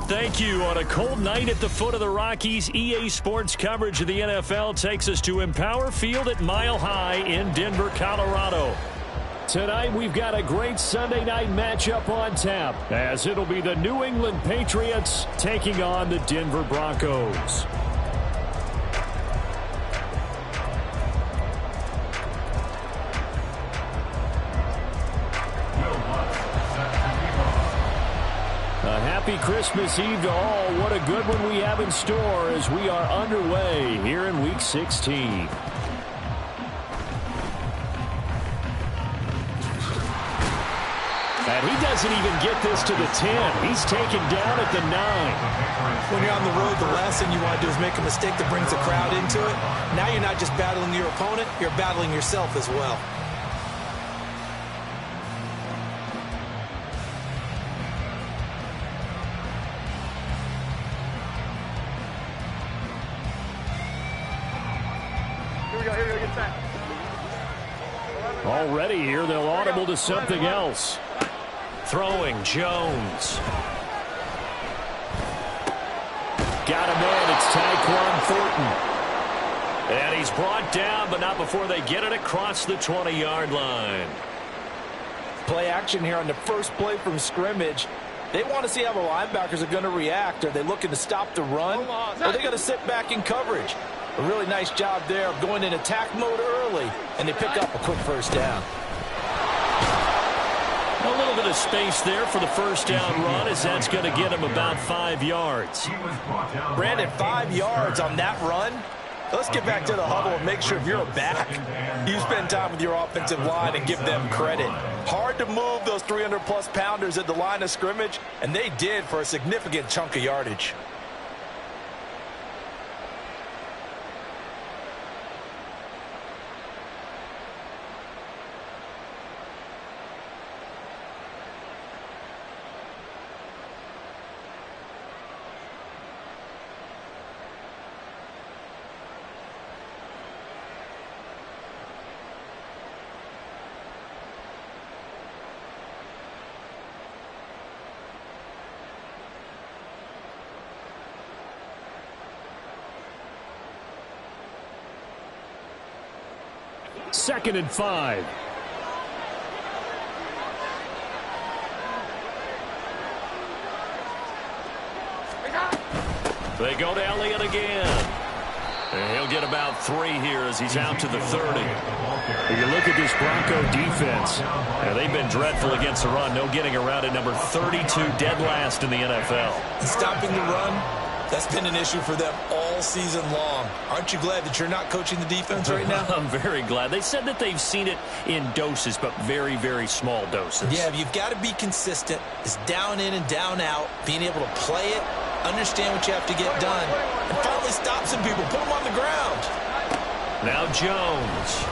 Thank you. On a cold night at the foot of the Rockies, EA Sports coverage of the NFL takes us to Empower Field at Mile High in Denver, Colorado. Tonight, we've got a great Sunday night matchup on tap, as it'll be the New England Patriots taking on the Denver Broncos. A happy Christmas Eve to all. What a good one we have in store as we are underway here in Week 16. And he doesn't even get this to the 10. He's taken down at the 9. When you're on the road, the last thing you want to do is make a mistake that brings the crowd into it. Now you're not just battling your opponent, you're battling yourself as well. Already here, they'll audible to something else. Throwing Jones. Got him in. It's Tyquan Thornton. And he's brought down, but not before they get it across the 20-yard line. Play action here on the first play from scrimmage. They want to see how the linebackers are going to react. Are they looking to stop the run? Or are they going to sit back in coverage? A really nice job there of going in attack mode early, and they pick up a quick first down. A little bit of space there for the first down run, as that's going to get him about 5 yards. Brandon, 5 yards on that run? Let's get back to the huddle and make sure if you're a back, you spend time with your offensive line and give them credit. Hard to move those 300-plus pounders at the line of scrimmage, and they did for a significant chunk of yardage. Second and 5. They go to Elliott again. And he'll get about 3 here as he's out to the 30. If you look at this Bronco defense, they've been dreadful against the run. No getting around at number 32, dead last in the NFL. Stopping the run, that's been an issue for them all season long. Aren't you glad that you're not coaching the defense right now? I'm very glad. They said that they've seen it in doses, but very, very small doses. Yeah, you've got to be consistent. It's down in and down out, being able to play it, understand what you have to get done, and finally stop some people, put them on the ground. Now Jones.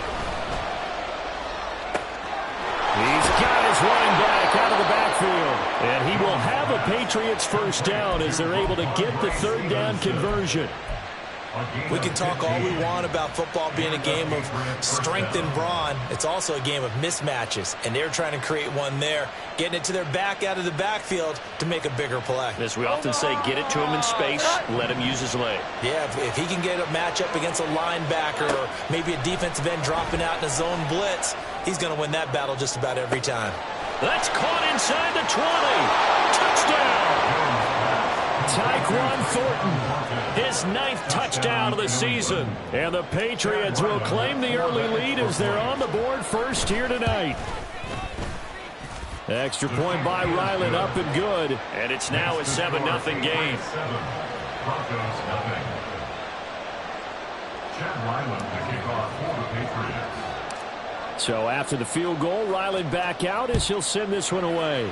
He's got his running back out of the backfield. And he will have a Patriots first down as they're able to get the third down conversion. We can talk all we want about football being a game of strength and brawn. It's also a game of mismatches, and they're trying to create one there, getting it to their back out of the backfield to make a bigger play. As we often say, get it to him in space, let him use his leg. Yeah, if he can get a matchup against a linebacker or maybe a defensive end dropping out in a zone blitz, he's going to win that battle just about every time. That's caught inside the 20. Touchdown! Tyquan Thornton, his 9th touchdown of the season. And the Patriots will claim the early lead as they're on the board first here tonight. Extra point by Ryland, up and good. And it's now a 7-0 game. So after the field goal, Ryland back out as he'll send this one away.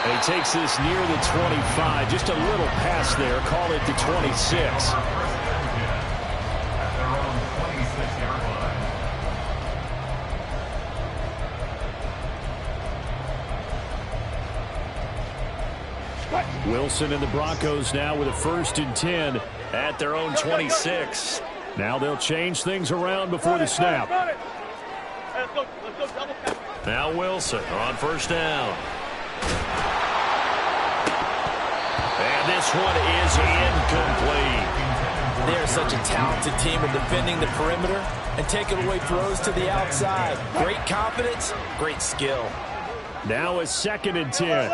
And he takes this near the 25. Just a little pass there. Call it the 26. Wilson and the Broncos now with a 1st and 10 at their own 26. Now they'll change things around before the snap. Let's go double pass. Now Wilson on first down. And this one is incomplete. They're such a talented team in defending the perimeter and taking away throws to the outside. Great confidence, great skill. Now a 2nd and 10.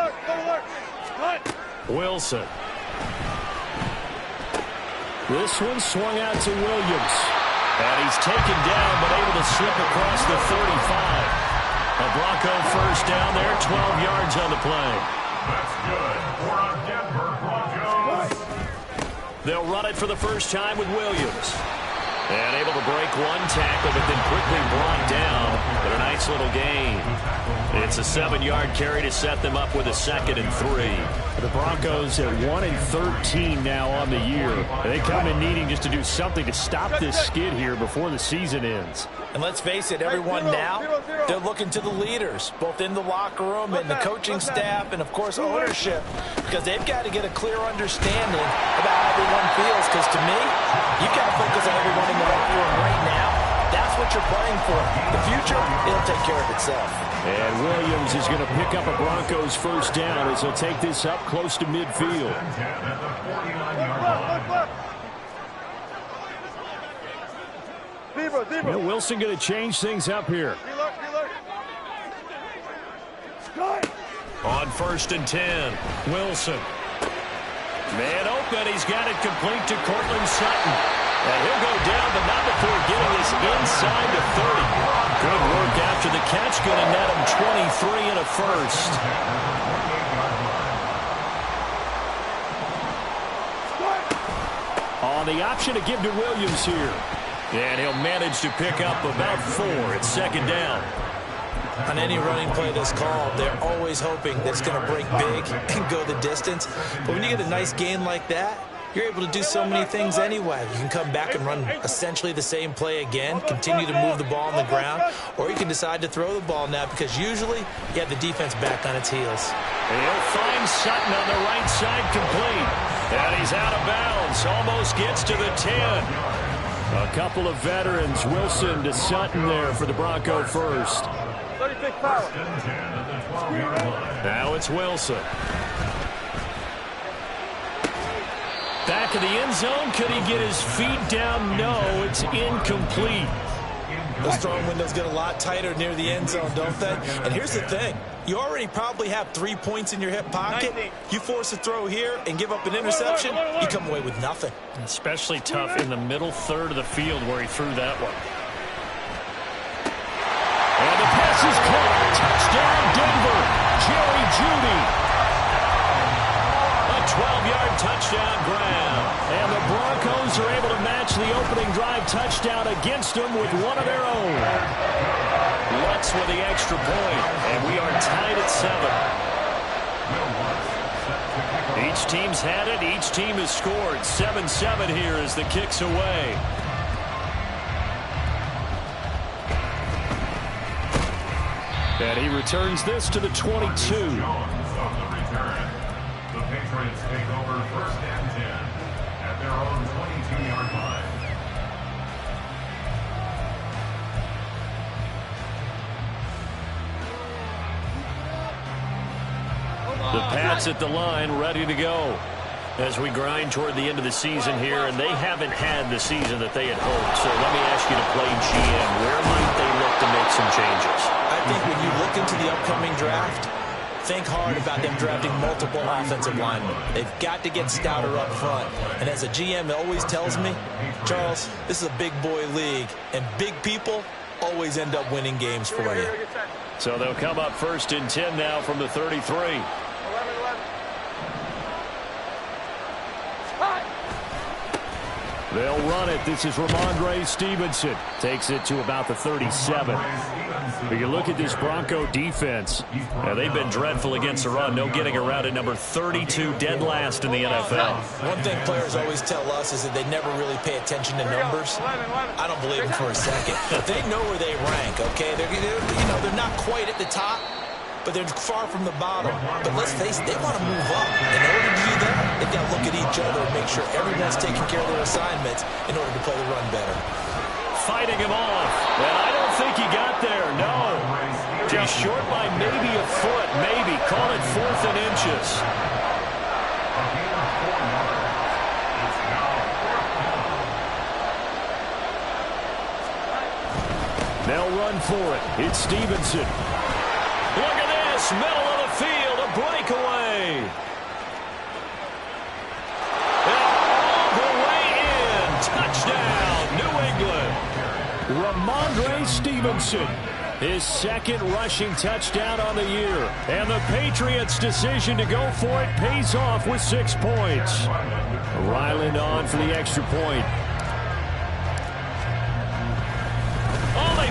Wilson. This one swung out to Williams. And he's taken down but able to slip across the 35. A Bronco first down there, 12 yards on the play. That's good for our Denver Broncos. They'll run it for the first time with Williams. And able to break one tackle, but then quickly brought down. But a nice little gain. It's a 7-yard carry to set them up with a 2nd and 3. The Broncos at 1-13 now on the year. They come in needing just to do something to stop this skid here before the season ends. And let's face it, everyone now, they're looking to the leaders, both in the locker room and the coaching staff and, of course, ownership, because they've got to get a clear understanding about how everyone feels, because to me, you've got to focus on everyone in the locker room right now. That's what you're playing for. The future, it'll take care of itself. And Williams is going to pick up a Broncos first down as he'll take this up close to midfield. Well, Wilson going to change things up here. On 1st and 10, Wilson. Man open, he's got it complete to Cortland Sutton. And he'll go down, but not before getting this inside the 30. Good work after the catch, going to net him 23 and a first. On the option to give to Williams here. And he'll manage to pick up about 4 at 2nd down. On any running play that's called, they're always hoping that it's going to break big and go the distance. But when you get a nice gain like that, you're able to do so many things anyway. You can come back and run essentially the same play again, continue to move the ball on the ground, or you can decide to throw the ball now because usually you have the defense back on its heels. And he'll find Sutton on the right side complete. And he's out of bounds, almost gets to the 10. A couple of veterans, Wilson to Sutton there for the Bronco first. Now it's Wilson. Back of the end zone. Could he get his feet down? No, it's incomplete. Those throwing windows get a lot tighter near the end zone, don't they? And here's the thing. You already probably have 3 points in your hip pocket. You force a throw here and give up an interception, you come away with nothing. Especially tough in the middle third of the field where he threw that one. And the pass is caught. Touchdown, Denver. Jerry Jeudy. A 12-yard touchdown grab. And the Broncos are able to match the opening drive touchdown against them with one of their own. Lutz with the extra point, and we are tied at 7. Each team's had it. Each team has scored. 7-7 here as the kick's away. And he returns this to the 22. The Patriots take over 1st and 10 at their own 22-yard line. The Pats at the line, ready to go. As we grind toward the end of the season here, and they haven't had the season that they had hoped. So let me ask you to play GM. Where might they look to make some changes? I think when you look into the upcoming draft, think hard about them drafting multiple offensive linemen. They've got to get stouter up front. And as a GM always tells me, Charles, this is a big boy league, and big people always end up winning games for you. So they'll come up 1st and 10 now from the 33. They'll run it. This is Ramondre Stevenson. Takes it to about the 37. But you look at this Bronco defense. They've been dreadful against the run. No getting around at number 32, dead last in the NFL. One thing players always tell us is that they never really pay attention to numbers. I don't believe it for a second. They know where they rank, okay? They're not quite at the top, but they're far from the bottom. But let's face it, they want to move up. In order to do that, they've got to look at each other and make sure everyone's taking care of their assignments in order to play the run better. fighting him off. And I don't think he got there, no. Just short by maybe a foot, maybe. Call it 4th and inches. They'll run for it. It's Stevenson. Look at this. Middle of the field. A breakaway. All the way in. Touchdown, New England. Ramondre Stevenson. His second rushing touchdown on the year. And the Patriots' decision to go for it pays off with 6 points. Ryland on for the extra point.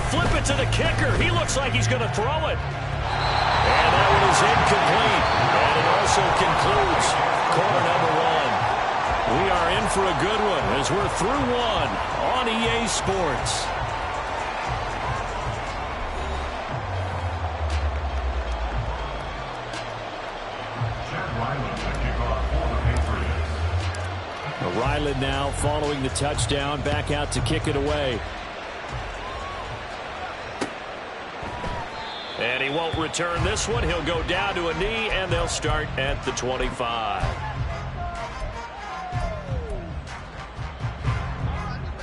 Flip it to the kicker. He looks like he's going to throw it. And that one is incomplete. And it also concludes quarter number 1. We are in for a good one as we're through 1 on EA Sports. Ryland now following the touchdown, back out to kick it away. And he won't return this one. He'll go down to a knee, and they'll start at the 25.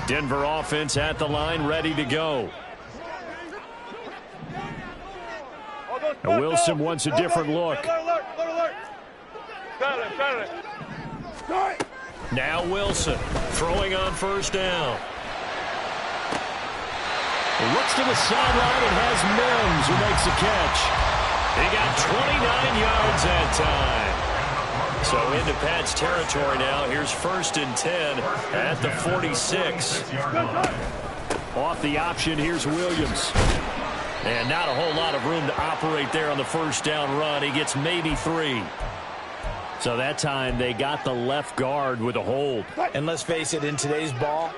Denver offense at the line, ready to go. And Wilson wants a different look. Now Wilson throwing on first down. He looks to the sideline and has Mims who makes a catch. He got 29 yards that time. So into Pat's territory now. Here's 1st and 10 at the 46. Off the option, here's Williams. And not a whole lot of room to operate there on the first down run. He gets maybe 3. So that time they got the left guard with a hold. And let's face it, in today's ball,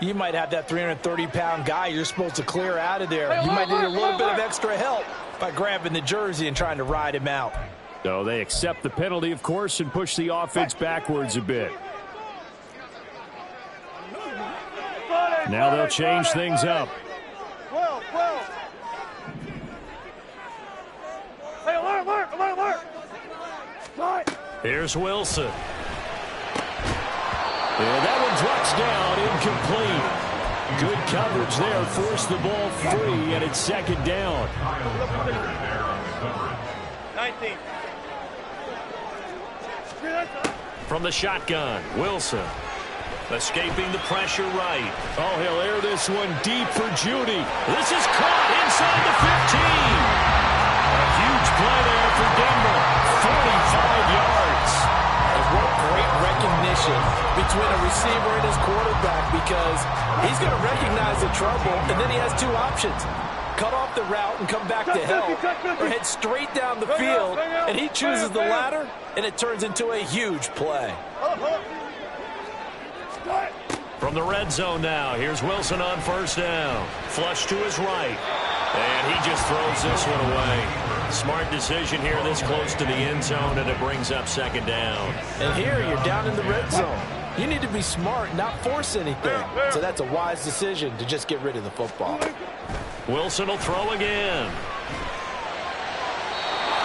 you might have that 330-pound guy you're supposed to clear out of there. You might need a little bit of extra help by grabbing the jersey and trying to ride him out. So they accept the penalty, of course, and push the offense backwards a bit. Now they'll change things up. Here's Wilson. And that one drops down, incomplete. Good coverage there, forced the ball free, and it's 2nd down. 19. From the shotgun, Wilson. Escaping the pressure right. Oh, he'll air this one deep for Judy. This is caught inside the 15. A huge play there for Denver. 45 yards. And what great recognition between a receiver and his quarterback, because he's going to recognize the trouble, and then he has 2 options. Cut off the route and come back to help, or head straight down the field, and he chooses the latter, and it turns into a huge play. From the red zone now, here's Wilson on first down. Flush to his right, and he just throws this one away. Smart decision here this close to the end zone, and it brings up 2nd down. And here you're down in the red zone. You need to be smart, not force anything. So that's a wise decision to just get rid of the football. Wilson will throw again.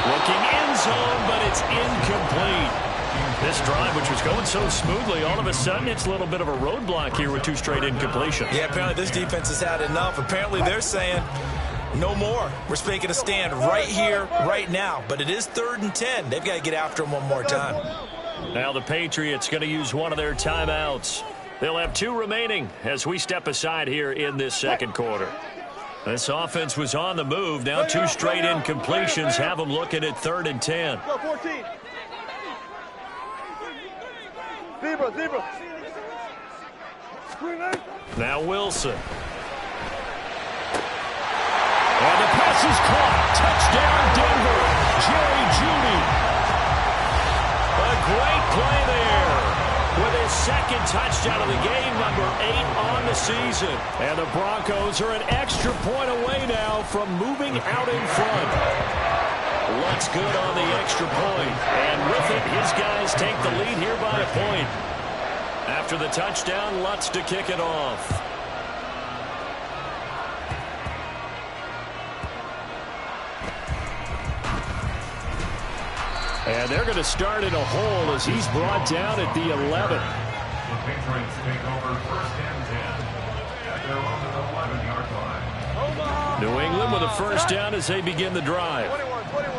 Looking end zone, but it's incomplete. This drive, which was going so smoothly, all of a sudden it's a little bit of a roadblock here with 2 straight incompletions. Yeah, apparently this defense has had enough. Apparently they're saying no more. We're making a stand right here, right now. But it is 3rd and 10. They've got to get after him one more time. Now the Patriots going to use one of their timeouts. They'll have 2 remaining as we step aside here in this 2nd quarter. This offense was on the move. Now 2 straight incompletions have them looking at 3rd and 10. Go 14. Zebra. Now Wilson. And the pass is caught. Touchdown Denver. Jerry Jeudy. A great play there. With his 2nd touchdown of the game, number 8 on the season. And the Broncos are an extra point away now from moving out in front. Lutz good on the extra point. And with it, his guys take the lead here by a point. After the touchdown, Lutz to kick it off. And they're going to start in a hole as he's brought down at the 11. The Patriots take over 1st and 10 at their own 11-yard line. New England with a first down as they begin the drive.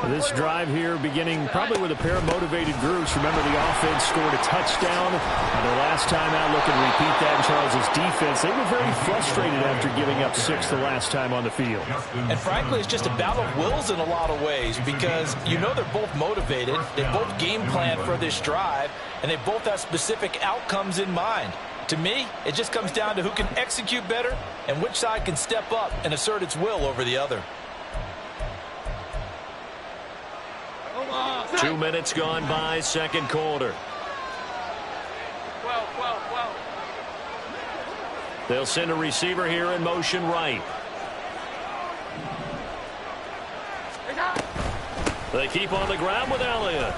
This drive here beginning probably with a pair of motivated groups. Remember, the offense scored a touchdown. Their last time out, look and repeat that in Charles's defense. They were very frustrated after giving up 6 the last time on the field. And frankly, it's just a battle of wills in a lot of ways because you know they're both motivated. They both game plan for this drive, and they both have specific outcomes in mind. To me, it just comes down to who can execute better and which side can step up and assert its will over the other. 2 minutes gone by, second quarter. They'll send a receiver here in motion right. They keep on the ground with Elliott.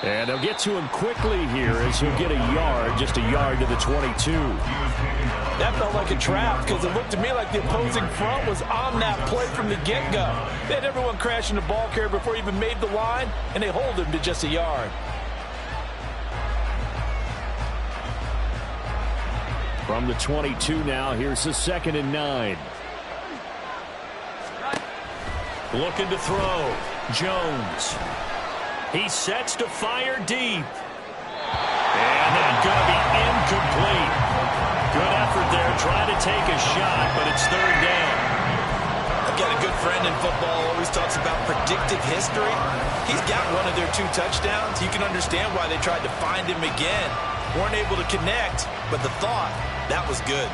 And they'll get to him quickly here as he'll get a yard, just a yard to the 22. That felt like a trap because it looked to me like the opposing front was on that play from the get-go. They had everyone crashing the ball carrier before he even made the line, and they hold him to just a yard. From the 22 now, here's the 2nd and 9. Looking to throw. Jones. He sets to fire deep. And that's going to be incomplete. Good effort there, trying to take a shot, but it's 3rd down. I've got a good friend in football, always talks about predictive history. He's got one of their 2 touchdowns. You can understand why they tried to find him again. Weren't able to connect, but the thought, that was good.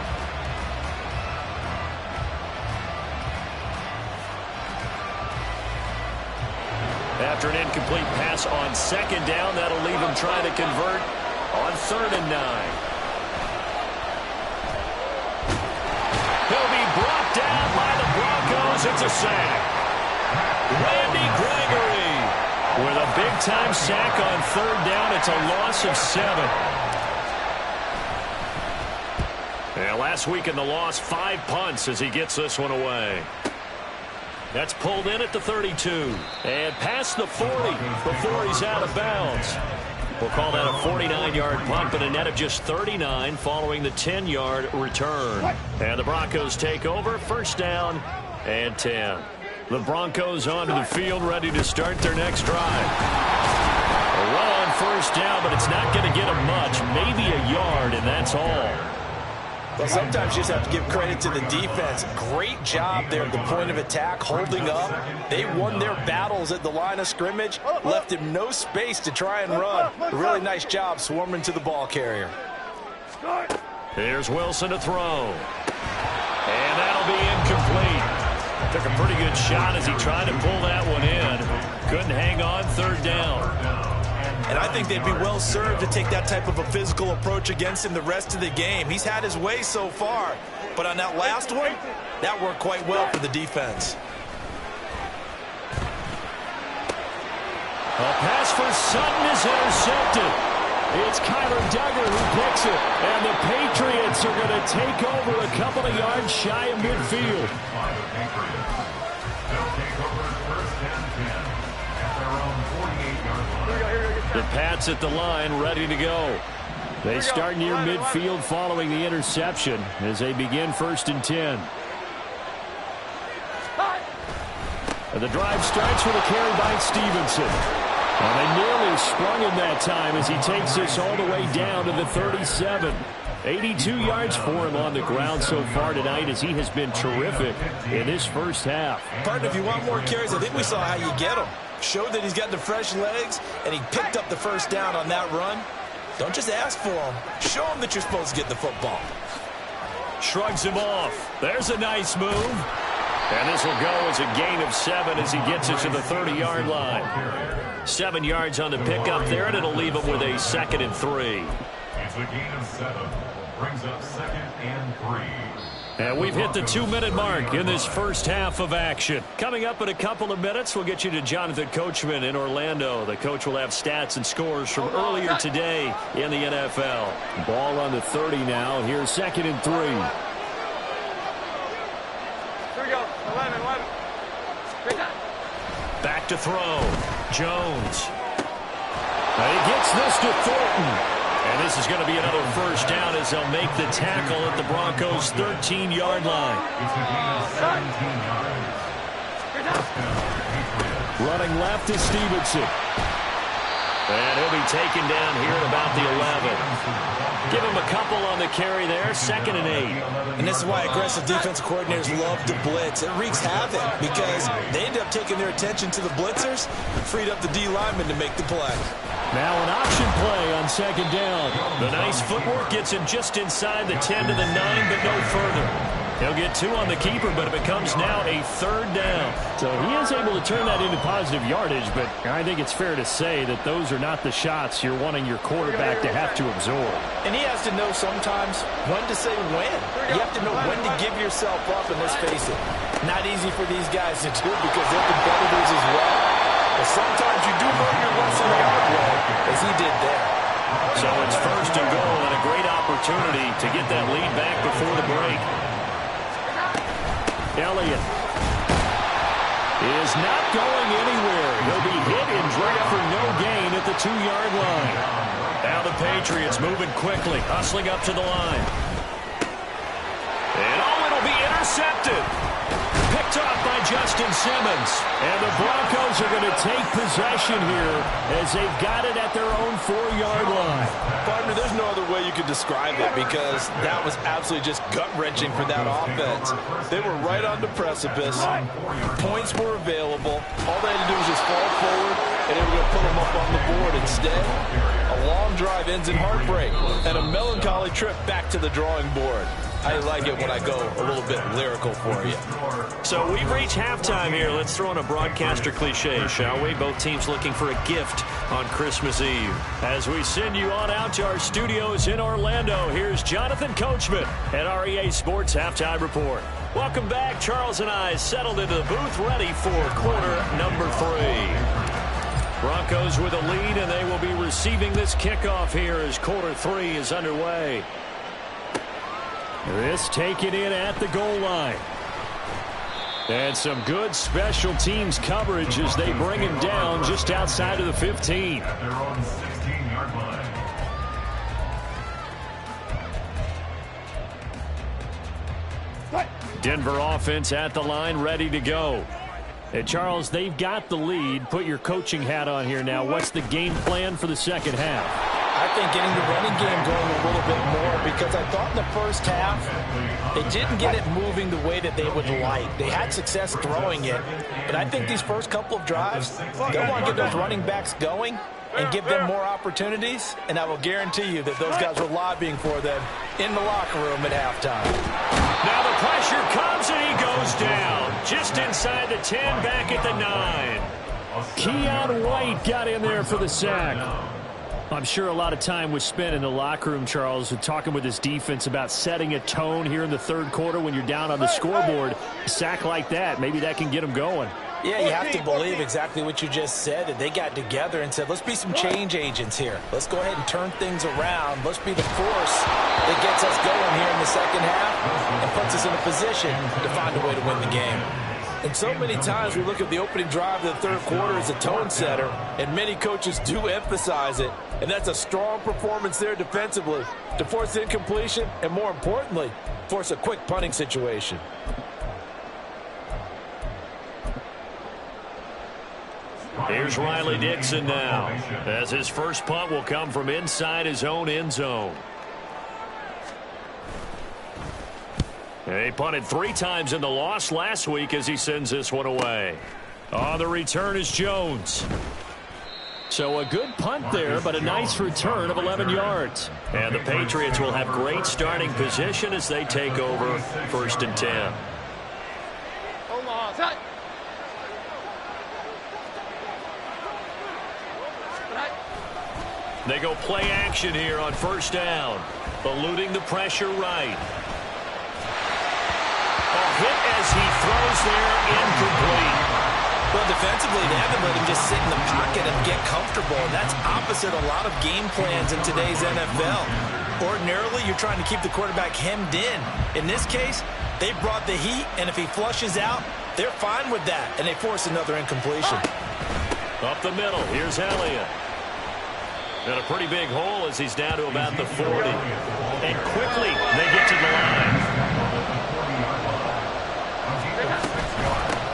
After an incomplete pass on 2nd down, that'll leave him trying to convert on 3rd and 9. He'll be brought down by the Broncos. It's a sack. Randy Gregory with a big-time sack on 3rd down. It's a loss of 7. And last week in the loss, 5 punts as he gets this one away. That's pulled in at the 32. And past the 40 before he's out of bounds. We'll call that a 49-yard punt, but a net of just 39 following the 10-yard return. And the Broncos take over, 1st down and 10. The Broncos onto the field, ready to start their next drive. A run on 1st down, but it's not going to get them much. Maybe a yard, and that's all. Well, sometimes you just have to give credit to the defense. Great job there at the point of attack, holding up. They won their battles at the line of scrimmage, left him no space to try and run. A really nice job swarming to the ball carrier. Here's Wilson to throw. And that'll be incomplete. Took a pretty good shot as he tried to pull that one in. Couldn't hang on, 3rd down. And I think they'd be well served to take that type of a physical approach against him the rest of the game. He's had his way so far, but on that last one, that worked quite well for the defense. A pass for Sutton is intercepted. It's Kyler Duggar who picks it, and the Patriots are going to take over a couple of yards shy of midfield. They'll take over 1st and 10 at their own 48-yard line. The Pats at the line, ready to go. They start near midfield following the interception as they begin 1st and 10. And the drive starts with a carry by Stevenson. And they nearly sprung him that time as he takes this all the way down to the 37. 82 yards for him on the ground so far tonight as he has been terrific in this 1st half. Partner, if you want more carries, I think we saw how you get him. Showed that he's got the fresh legs, and he picked up the 1st down on that run. Don't just ask for him. Show him that you're supposed to get the football. Shrugs him off. There's a nice move. And this will go as a gain of 7 as he gets it to the 30-yard line. 7 yards on the pickup there, and it'll leave him with a 2nd and 3. It's a gain of 7. Brings up 2nd and 3. And we've hit the 2-minute mark in this 1st half of action. Coming up in a couple of minutes, we'll get you to Jonathan Coachman in Orlando. The coach will have stats and scores from earlier today in the NFL. Ball on the 30 now. Here's 2nd and 3. Here we go. 11. Back to throw. Jones. He gets this to Thornton. And this is going to be another first down as they'll make the tackle at the Broncos' 13-yard line. Running left is Stevenson. And he'll be taken down here at about the 11. Give him a couple on the carry there, 2nd and 8. And this is why aggressive defensive coordinators love to blitz. It wreaks havoc because they end up taking their attention to the blitzers, freed up the D lineman to make the play. Now an option play on 2nd down. The nice footwork gets him just inside the 10 to the 9, but no further. He'll get 2 on the keeper, but it becomes now a 3rd down. So he is able to turn that into positive yardage, but I think it's fair to say that those are not the shots you're wanting your quarterback to have to absorb. And he has to know sometimes when to say when. You have to know when to give yourself up, and let's face it, not easy for these guys to do because they're competitors as well. But sometimes you do learn your lesson the hard way, as he did there. So it's 1st and goal and a great opportunity to get that lead back before the break. Elliott is not going anywhere. He'll be hit and dropped for no gain at the 2-yard line. Now the Patriots moving quickly, hustling up to the line. And it'll be intercepted. Picked off by Justin Simmons. And the Broncos are going to take possession here as they've got it at their own 4-yard line. Partner, there's no other way you could describe it because that was absolutely just gut-wrenching for that offense. They were right on the precipice. Points were available. All they had to do was just fall forward, and they were going to put them up on the board. Instead, a long drive ends in heartbreak and a melancholy trip back to the drawing board. I like it when I go a little bit lyrical for you. So we've reached halftime here. Let's throw in a broadcaster cliche, shall we? Both teams looking for a gift on Christmas Eve. As we send you on out to our studios in Orlando, here's Jonathan Coachman at our EA Sports Halftime Report. Welcome back. Charles and I settled into the booth, ready for quarter number 3. Broncos with a lead, and they will be receiving this kickoff here as quarter 3 is underway. This taken in at the goal line. And some good special teams coverage as they bring him down just outside of the 15. At their own 16-yard line. Denver offense at the line, ready to go. And Charles, they've got the lead. Put your coaching hat on here now. What's the game plan for the second half? I think getting the running game going a little bit more because I thought in the first half they didn't get it moving the way that they would like. They had success throwing it, but I think these first couple of drives, they'll want to get those running backs going and give them more opportunities, and I will guarantee you that those guys were lobbying for them in the locker room at halftime. Now the pressure comes and he goes down. Just inside the 10, back at the 9. Keon White got in there for the sack. I'm sure a lot of time was spent in the locker room, Charles, talking with his defense about setting a tone here in the third quarter when you're down on the scoreboard. A sack like that, maybe that can get them going. Yeah, you have to believe exactly what you just said, that they got together and said, let's be some change agents here. Let's go ahead and turn things around. Let's be the force that gets us going here in the second half and puts us in a position to find a way to win the game. And so many times we look at the opening drive of the third quarter as a tone setter, and many coaches do emphasize it. And that's a strong performance there defensively to force incompletion and, more importantly, force a quick punting situation. Here's Riley Dixon now, as his first punt will come from inside his own end zone. He punted 3 times in the loss last week as he sends this one away. On the return is Jones. So a good punt there, but a nice return of 11 yards. And the Patriots will have great starting position as they take over 1st and 10. They go play action here on 1st down. Eluding the pressure right. A hit as he throws there, incomplete. Well, defensively, they haven't let him just sit in the pocket and get comfortable. That's opposite a lot of game plans in today's NFL. Ordinarily, you're trying to keep the quarterback hemmed in. In this case, they brought the heat, and if he flushes out, they're fine with that, and they force another incompletion. Up the middle, here's Elliott. And a pretty big hole as he's down to about the 40. And quickly they get to the line.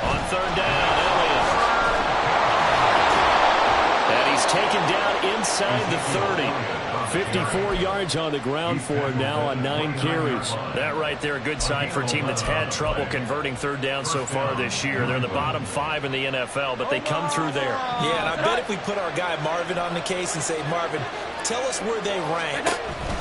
On third down, Elliott. And he's taken down inside the 30. 54 yards on the ground for him now on 9 carries. That right there, a good sign for a team that's had trouble converting third down so far this year. They're in the bottom 5 in the NFL, but they come through there. Yeah, and I bet if we put our guy Marvin on the case and say, Marvin, tell us where they rank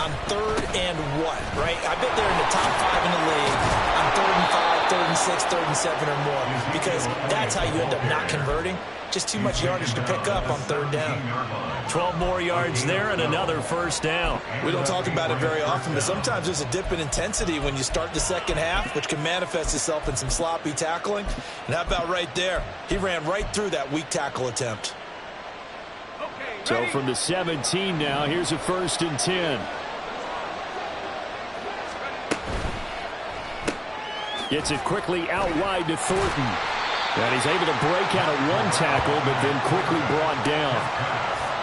on third and what, right? I bet they're in the top 5 in the league on third and 5, third and 6, third and 7 or more, because that's how you end up not converting. Just too much yardage to pick up on third down. 12 more yards there and another first down. We don't talk about it very often, but sometimes there's a dip in intensity when you start the second half, which can manifest itself in some sloppy tackling. And how about right there? He ran right through that weak tackle attempt. So from the 17 now, here's a 1st and 10. Gets it quickly out wide to Thornton. And he's able to break out of one tackle, but then quickly brought down.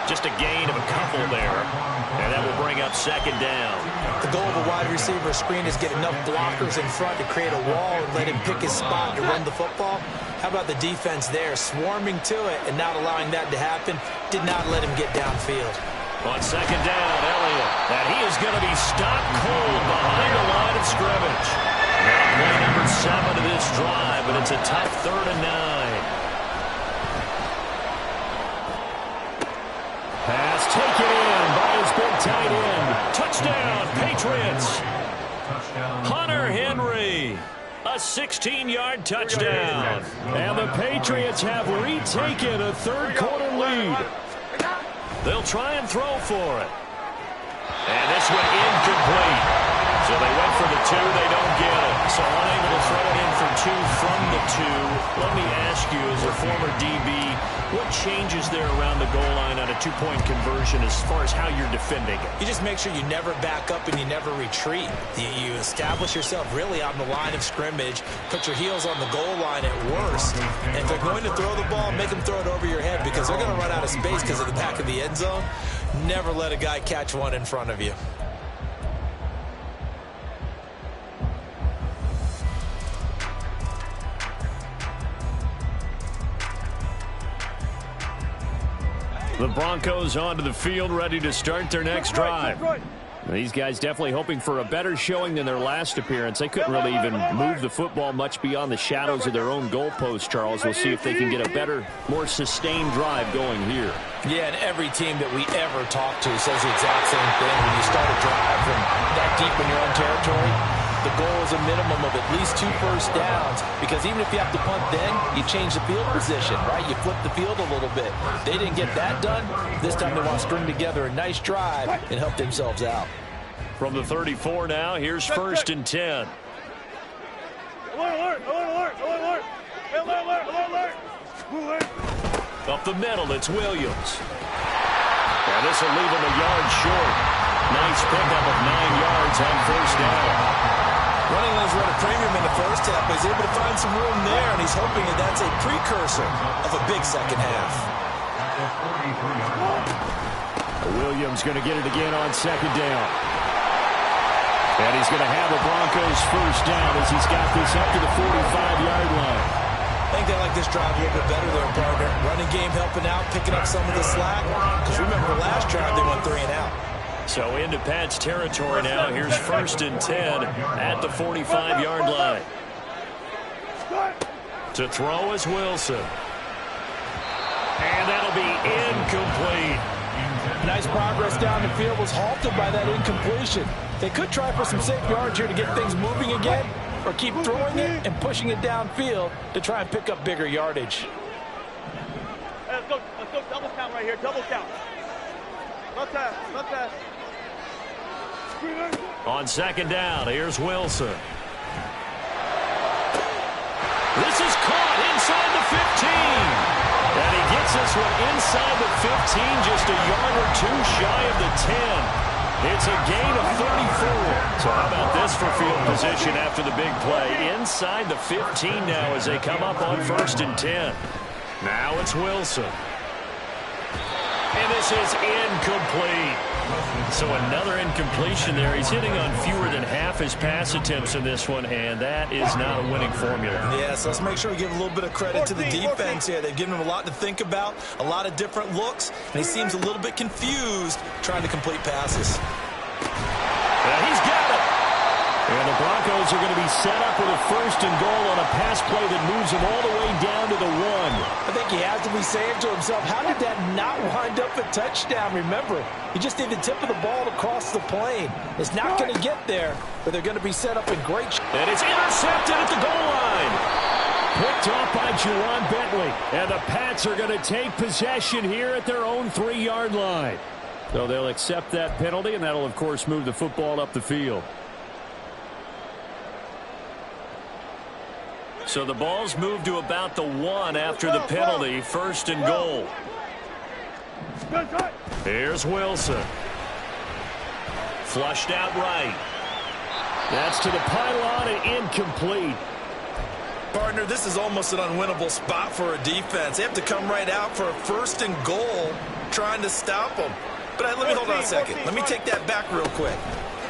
Just a gain of a couple there. And that will bring up 2nd down. The goal of a wide receiver screen is get enough blockers in front to create a wall and let him pick his spot to run the football. How about the defense there, swarming to it and not allowing that to happen? Did not let him get downfield. On 2nd down, Elliott. And he is going to be stopped cold behind the line of scrimmage. Now play number 7 of this drive, but it's a tough 3rd and 9. Pass taken in by his big tight end. Touchdown, Patriots. Hunter Henry. A 16-yard touchdown. And the Patriots have retaken a 3rd quarter lead. They'll try and throw for it. And this one incomplete. So they went for the 2, they don't get it. So unable to throw it in for 2 from the 2. Let me ask you, as a former DB, what changes there around the goal line on a 2-point conversion as far as how you're defending it? You just make sure you never back up and you never retreat. You establish yourself really on the line of scrimmage, put your heels on the goal line at worst. And if they're going to throw the ball, make them throw it over your head because they're going to run out of space because of the back of the end zone. Never let a guy catch one in front of you. The Broncos onto the field, ready to start their next drive. These guys definitely hoping for a better showing than their last appearance. They couldn't really even move the football much beyond the shadows of their own goalpost, Charles. We'll see if they can get a better, more sustained drive going here. Yeah, and every team that we ever talk to says the exact same thing. When you start a drive from that deep in your own territory, the goal is a minimum of at least 2 first downs, because even if you have to punt then, you change the field position, right? You flip the field a little bit. They didn't get that done. This time they want to string together a nice drive and help themselves out. From the 34 now, here's 1st and 10. Alert, alert, alert, alert, alert, alert, alert. Up the middle, it's Williams. And this will leave him a yard short. Nice pickup of 9 yards on 1st down. Running lanes were at a premium in the first half, but he's able to find some room there, and he's hoping that that's a precursor of a big second half. Williams going to get it again on 2nd down. And he's going to have the Broncos 1st down as he's got this up to the 45-yard line. I think they like this drive a little bit better there, partner. Running game helping out, picking up some of the slack. Because remember, last drive they went 3 and out. So into Pat's territory now. Here's 1st and 10 at the 45-yard line. To throw is Wilson. And that'll be incomplete. Nice progress down the field, was halted by that incompletion. They could try for some safe yards here to get things moving again, or keep throwing it and pushing it downfield to try and pick up bigger yardage. Hey, let's go double count right here, double count. Not that. On 2nd down, here's Wilson. This is caught inside the 15. And he gets this one inside the 15, just a yard or 2 shy of the 10. It's a gain of 34. So how about this for field position after the big play? Inside the 15 now as they come up on 1st and 10. Now it's Wilson. And this is incomplete. So another incompletion there. He's hitting on fewer than half his pass attempts in this one, and that is not a winning formula. Yeah, so let's make sure we give a little bit of credit to the defense here. They've given him a lot to think about, a lot of different looks, and he seems a little bit confused trying to complete passes. He's got it. And the Broncos are going to be set up with a 1st and goal on a pass play that moves him all the way down to the 1. I think he has to be saying to himself, how did that not wind up a touchdown? Remember, you just need the tip of the ball to cross the plane. It's not going to get there, but they're going to be set up in great shape. And it's intercepted at the goal line. Picked off by Juwan Bentley. And the Pats are going to take possession here at their own 3-yard line. So they'll accept that penalty, and that'll, of course, move the football up the field. So the ball's moved to about the 1 after the penalty. 1st and goal. Here's Wilson. Flushed out right. That's to the pylon and incomplete. Partner, this is almost an unwinnable spot for a defense. They have to come right out for a 1st and goal trying to stop them. But let me hold on a second. Let me take that back real quick.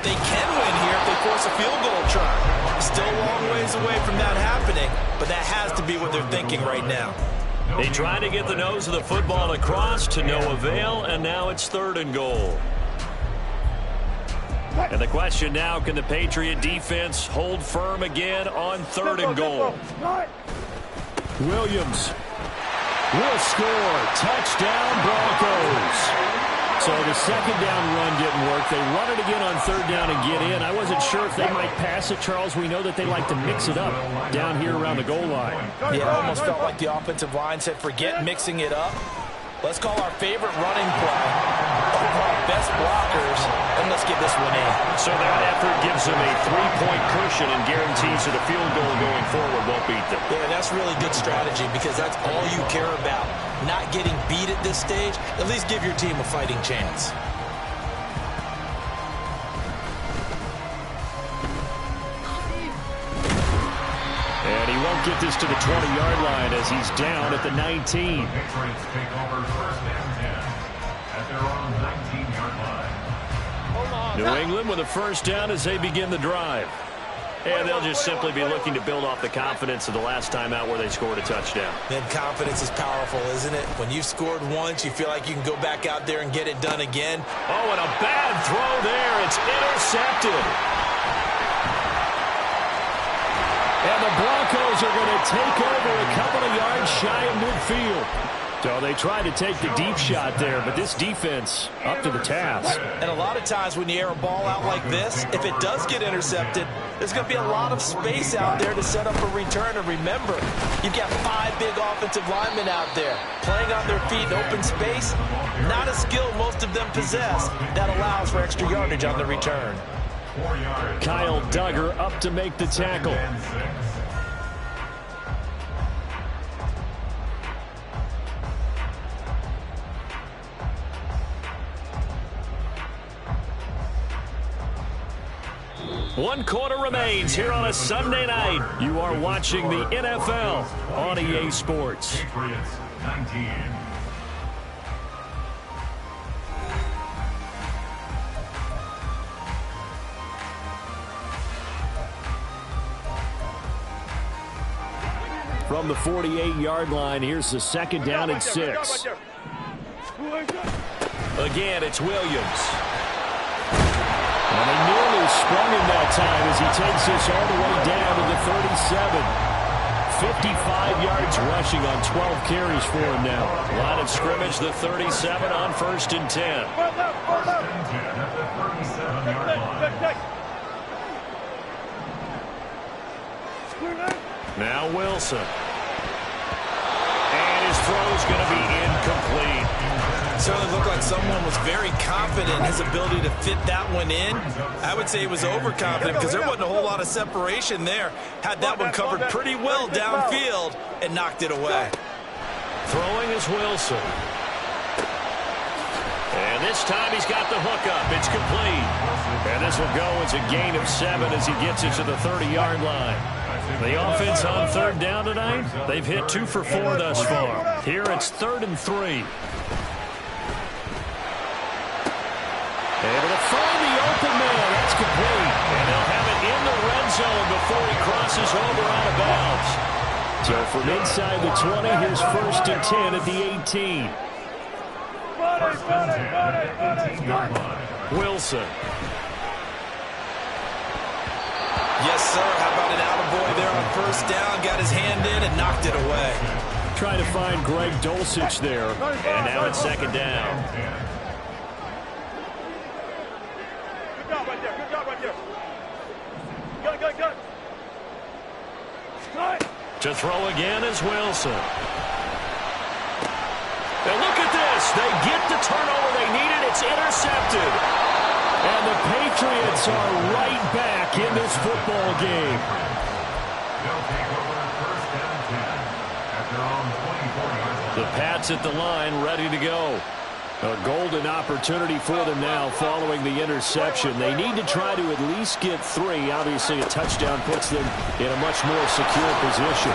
They can win here if they force a field goal try. Still a long ways away from that happening, but that has to be what they're thinking right now. They try to get the nose of the football across to no avail, and now it's 3rd and goal. And the question now, can the Patriot defense hold firm again on 3rd and goal? Williams will score. Touchdown, Broncos. So the 2nd down run didn't work. They run it again on 3rd down and get in. I wasn't sure if they might pass it, Charles. We know that they like to mix it up down here around the goal line. Yeah, it almost felt like the offensive line said, forget mixing it up. Let's call our favorite running play, our best blockers, and let's get this one in. So that effort gives them a 3-point cushion and guarantees that a field goal going forward won't beat them. Yeah, that's really good strategy because that's all you care about. Not getting beat at this stage, at least give your team a fighting chance. And he won't get this to the 20-yard line as he's down at the 19. Patriots take over 1st and 10 at their own 19-yard line. New England with a 1st down as they begin the drive. And they'll just simply be looking to build off the confidence of the last time out where they scored a touchdown. And confidence is powerful, isn't it? When you've scored once, you feel like you can go back out there and get it done again. Oh, and a bad throw there. It's intercepted. And the Broncos are going to take over a couple of yards shy of midfield. So they tried to take the deep shot there, but this defense up to the task. And a lot of times when you air a ball out like this, if it does get intercepted, there's going to be a lot of space out there to set up a return. And remember, you've got 5 big offensive linemen out there playing on their feet in open space. Not a skill most of them possess that allows for extra yardage on the return. Kyle Duggar up to make the tackle. One quarter remains here on a Sunday night. You are watching the NFL on EA Sports. Patriots 19. From the 48-yard line, here's the 2nd down and 6. Again, it's Williams. And they nearly sprung him that time as he takes this all the way down to the 37. 55 yards rushing on 12 carries for him now. Line of scrimmage, the 37 on 1st and 10. Now Wilson. And his throw's going to be incomplete. Certainly looked like someone was very confident in his ability to fit that one in. I would say he was overconfident because there wasn't a whole lot of separation there. Had that one covered pretty well downfield and knocked it away. Throwing is Wilson. And this time he's got the hook up. It's complete. And this will go as a gain of 7 as he gets it to the 30-yard line. The offense on 3rd down tonight, they've hit 2 for 4 thus far. Here it's 3rd and 3. open man. That's complete. And they'll have it in the red zone before he crosses over out of bounds. So from inside the 20, here's 1st and 10 at the 18. Wilson. Yes, sir. How about an attaboy there on 1st down? Got his hand in and knocked it away. Trying to find Greg Dulcich there. And now it's 2nd down. Good job right there. Good job right there. Good. To throw again is Wilson. And look at this. They get the turnover they needed. It's intercepted. And the Patriots are right back in this football game. They'll take over 1st and 10 at their own 24-yard line. The Pats at the line, ready to go. A golden opportunity for them now following the interception. They need to try to at least get 3. Obviously, a touchdown puts them in a much more secure position.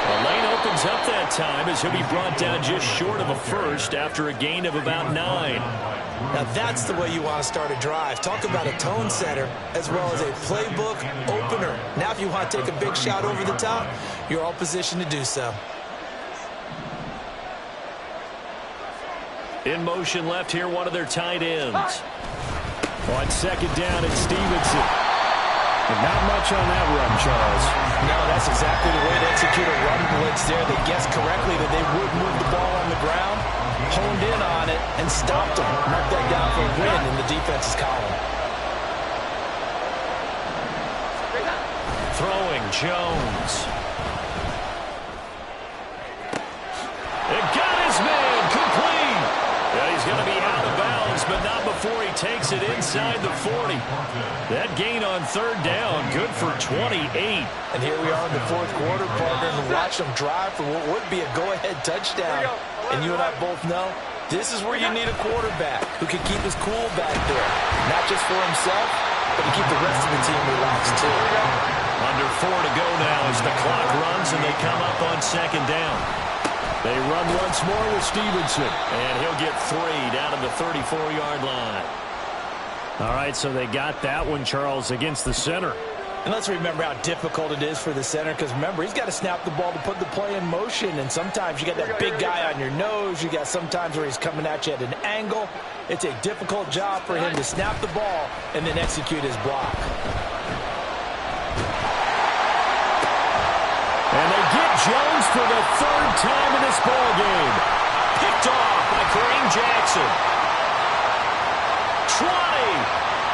The lane opens up that time as he'll be brought down just short of a first after a gain of about 9. Now that's the way you want to start a drive. Talk about a tone setter as well as a playbook opener. Now if you want to take a big shot over the top, you're all positioned to do so. In motion left here, one of their tight ends. On 2nd down, it's Stevenson. And not much on that run, Charles. No, that's exactly the way to execute a run blitz there. They guessed correctly that they would move the ball on the ground, honed in on it, and stopped them. Mark that down for a win in the defense's column. Throwing Jones. It got his man complete. Yeah, he's going to be out of bounds, but not before he takes it inside the 40. That gain on 3rd down, good for 28. And here we are in the 4th quarter, partner, and watch them drive for what would be a go-ahead touchdown. And you and I both know this is where you need a quarterback who can keep his cool back there. Not just for himself, but to keep the rest of the team relaxed, too. Under 4 to go now as the clock runs and they come up on 2nd down. They run once more with Stevenson, and he'll get 3 down to the 34-yard line. All right, so they got that one, Charles, against the center. And let's remember how difficult it is for the center, because remember, he's got to snap the ball to put the play in motion, and sometimes you got that big guy on your nose. You got sometimes where he's coming at you at an angle. It's a difficult job for him to snap the ball and then execute his block. And they get Jones for the 3rd time in this ball game. Picked off by Kareem Jackson. 20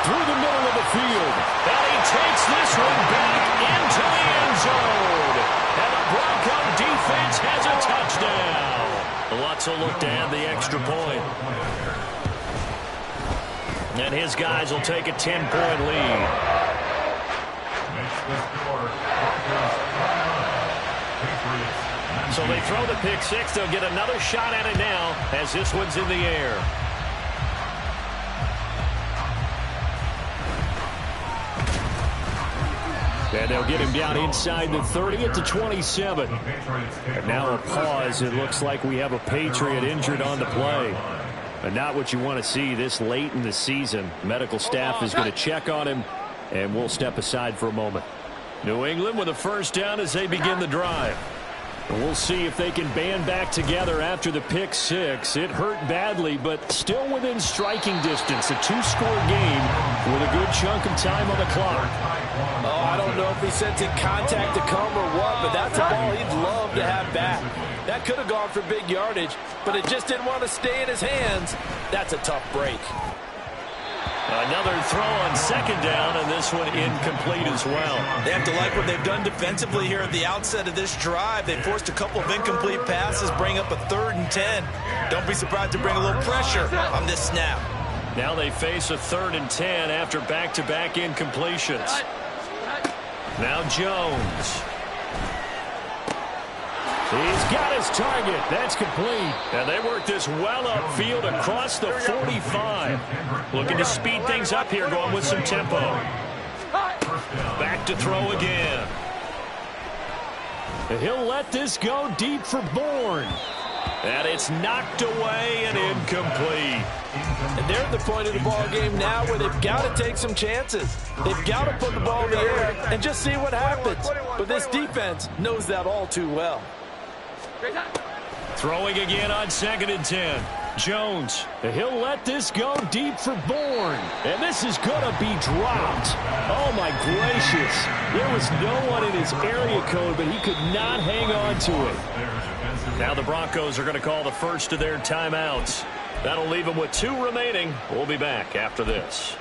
through the middle of the field. And he takes this one back into the end zone. And the Bronco defense has a touchdown. Lots of look to add the extra point. And his guys will take a 10-point lead. Makes the score. So they throw the pick 6. They'll get another shot at it now as this one's in the air. And they'll get him down inside the 30 at the 27. And now a pause. It looks like we have a Patriot injured on the play. But not what you want to see this late in the season. Medical staff is going to check on him, and we'll step aside for a moment. New England with a 1st down as they begin the drive. And we'll see if they can band back together after the pick 6. It hurt badly, but still within striking distance. A 2-score game with a good chunk of time on the clock. Oh, I don't know if he sensing contact to come or what, but that's a ball he'd love to have back. That could have gone for big yardage, but it just didn't want to stay in his hands. That's a tough break. Another throw on 2nd down, and this one incomplete as well. They have to like what they've done defensively here at the outset of this drive. They forced a couple of incomplete passes, bring up a 3rd and 10. Don't be surprised to bring a little pressure on this snap. Now they face a 3rd and 10 after back-to-back incompletions. Now Jones. He's got his target. That's complete. And they work this well upfield across the 45. Looking to speed things up here, going with some tempo. Back to throw again. And he'll let this go deep for Bourne. And it's knocked away and incomplete. And they're at the point of the ball game now where they've got to take some chances. They've got to put the ball in the air and just see what happens. But this defense knows that all too well. Throwing again on 2nd and 10. Jones, he'll let this go deep for Bourne. And this is going to be dropped. Oh, my gracious. There was no one in his area code, but he could not hang on to it. Now the Broncos are going to call the first of their timeouts. That'll leave them with 2 remaining. We'll be back after this.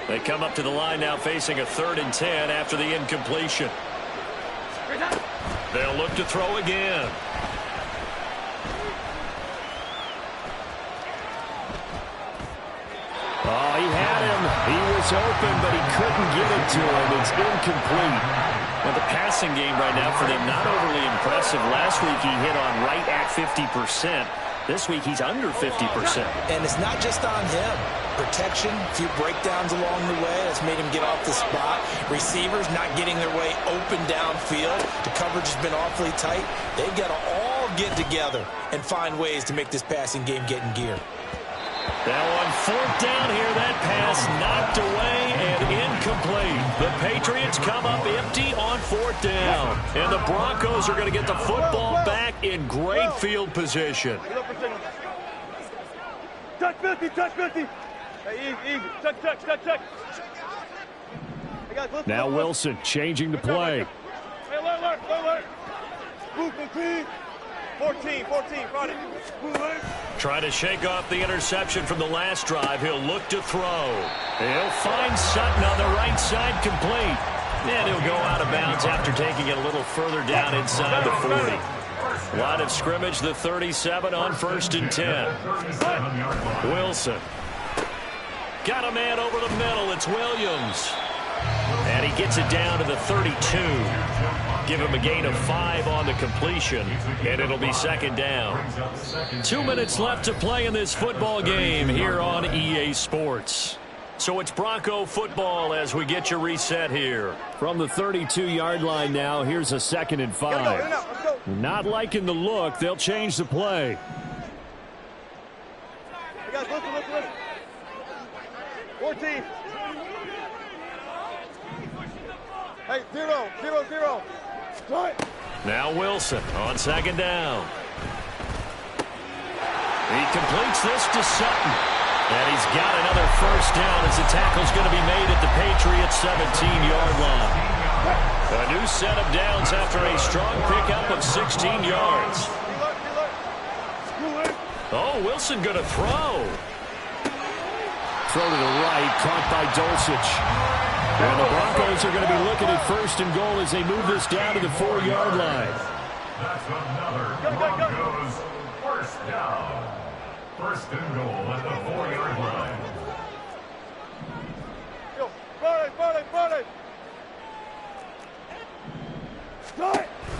They come up to the line now facing a 3rd and 10 after the incompletion. They'll look to throw again. Oh, he had him. He was open, but he couldn't get it to him. It's incomplete. Well, the passing game right now for them, not overly impressive. Last week he hit on right at 50%. This week he's under 50%. And it's not just on him. Protection, a few breakdowns along the way. That's made him get off the spot. Receivers not getting their way open downfield. The coverage has been awfully tight. They've got to all get together and find ways to make this passing game get in gear. Now on 4th down here, that pass knocked away and incomplete. The Patriots come up empty on 4th down. And the Broncos are going to get the football back in great field position. Touch 50, touch 50. Hey, easy. Touch. Now Wilson changing the play. Hey, alert. Move, clean. 14, Friday. Trying to shake off the interception from the last drive. He'll look to throw. He'll find Sutton on the right side, complete. And he'll go out of bounds after taking it a little further down inside the 40. Line of scrimmage, the 37 on 1st and 10. Wilson. Got a man over the middle. It's Williams. And he gets it down to the 32. Give him a gain of 5 on the completion, and it'll be 2nd down. 2 minutes left to play in this football game here on EA Sports. So it's Bronco football as we get you reset here. From the 32-yard line now, here's a 2nd and 5. Not liking the look. They'll change the play. Hey, guys, listen. 14. Hey, 0. Now Wilson on 2nd down. He completes this to Sutton. And he's got another 1st down as the tackle's going to be made at the Patriots' 17-yard line. A new set of downs after a strong pickup of 16 yards. Oh, Wilson going to throw. Throw to the right, caught by Dulcich. And the Broncos are going to be looking at 1st and goal as they move this down to the 4-yard line. That's another Broncos 1st down. 1st and goal at the 4-yard line.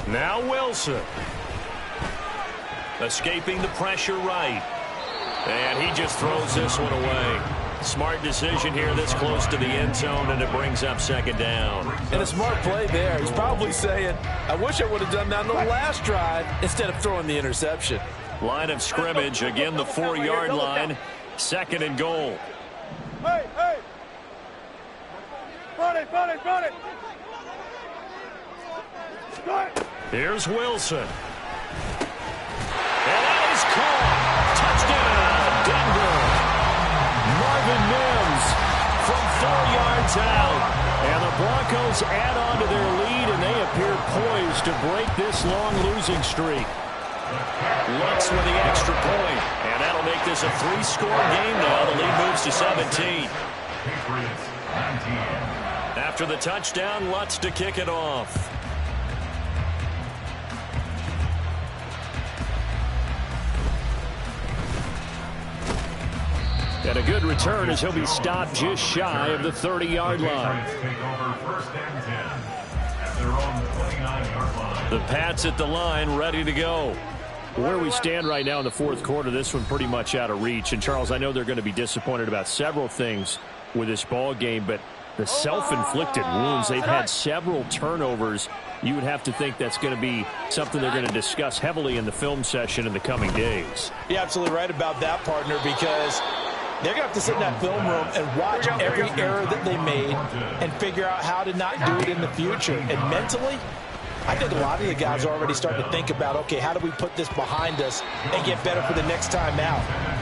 Now Wilson. Escaping the pressure right. And he just throws this one away. Smart decision here this close to the end zone, and it brings up 2nd down. And a smart play there. He's probably saying, I wish I would have done that on the last drive instead of throwing the interception. Line of scrimmage, again the 4-yard line. 2nd and goal. Hey! Front it! Here's Wilson. And that is caught. Touchdown, Denver. Marvin Mims from 4 yards out. And the Broncos add on to their lead, and they appear poised to break this long losing streak. Lutz with the extra point. And that'll make this a 3-score game now. The lead moves to 17. After the touchdown, Lutz to kick it off. And a good return as he'll be stopped just shy of the 30-yard line. The Pats at the line, ready to go. Where we stand right now in the 4th quarter, this one pretty much out of reach. And, Charles, I know they're going to be disappointed about several things with this ball game, but The self-inflicted wounds. They've had several turnovers. You would have to think that's going to be something they're going to discuss heavily in the film session in the coming days. You're absolutely right about that, partner, because they're going to have to sit in that film room and watch every error that they made and figure out how to not do it in the future. And mentally, I think a lot of the guys are already starting to think about, okay, how do we put this behind us and get better for the next time out?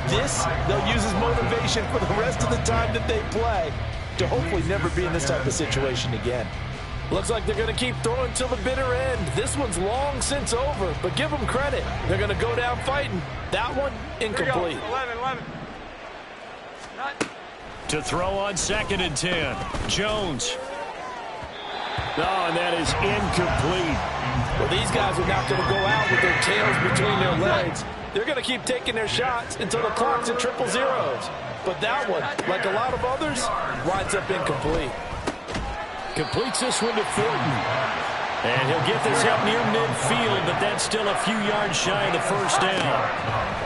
This, they'll use as motivation for the rest of the time that they play to hopefully never be in this type of situation again. Looks like they're going to keep throwing till the bitter end. This one's long since over, but give them credit. They're going to go down fighting. That one, incomplete. 11. To throw on 2nd and 10. Jones. Oh, and that is incomplete. Well, these guys are not going to go out with their tails between their legs. They're going to keep taking their shots until the clock's at 000. But that one, like a lot of others, winds up incomplete. Completes this one to Thornton. And he'll get this up near midfield, but that's still a few yards shy of the first down.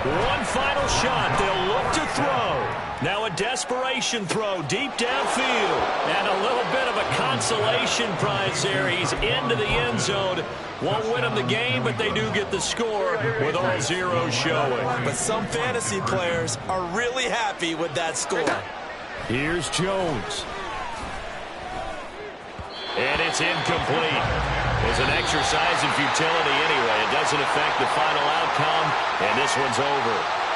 One final shot. They'll look to throw. Now a desperation throw deep downfield. And a little bit of a consolation prize there. He's into the end zone. Won't win them the game, but they do get the score with all zeros showing. But some fantasy players are really happy with that score. Here's Jones. And it's incomplete. It's an exercise in futility anyway. It doesn't affect the final outcome, and this one's over.